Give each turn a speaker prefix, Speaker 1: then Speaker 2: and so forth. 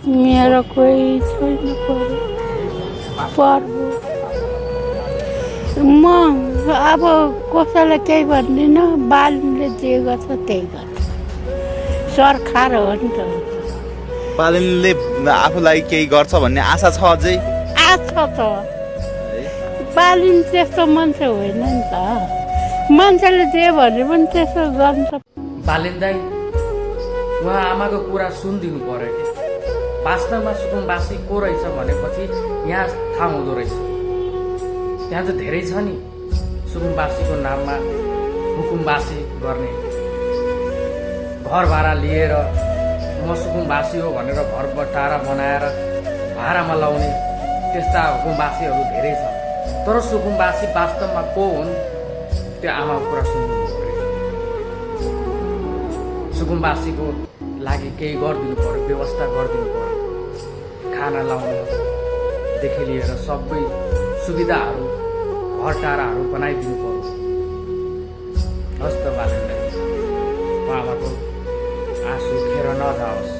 Speaker 1: मेरो कोही छैन पर्व म अब कसैलाई केही भन्दिनँ बालुनले जे गर्छ त्यही गर्छ सरकार हो नि त
Speaker 2: बालनले आफूलाई केही गर्छ भन्ने आशा छ अझै
Speaker 1: आशा छ बालुन त्यस्तो मान्छे होइन नि त मान्छेले जे भने पनि त्यसो गर्छ
Speaker 3: बालेन दाई उहाँ आमाको कुरा सुनिदिनु पर्यो कि वास्तवमा सुकुम्बासी को रहेछ भनेपछि यहाँ थाहा हुँदो रहेछ त्यहाँ त धेरै छ नि सुकुम्बासीको नाममा हुकुमबासी गर्ने घर भाडा लिएर म सुकुम्बासी हो भनेर घर बटारा बनाएर भाडामा लाउने त्यस्ता हुकुमबासीहरू धेरै छ तर सुकुम्बासी वास्तवमा को हुन् त्यो आमाको कुरा सुनिदिनु पर्यो सुकुम्बासीको लागि केही गरिदिनु पर्यो व्यवस्था गरिदिनु पर्यो खाना लाउनुदेखि लिएर सबै सुविधाहरू घर टाराहरू बनाइदिनु पर्यो हस्त बालनलाई आमाको आँसु खेर नजाओस्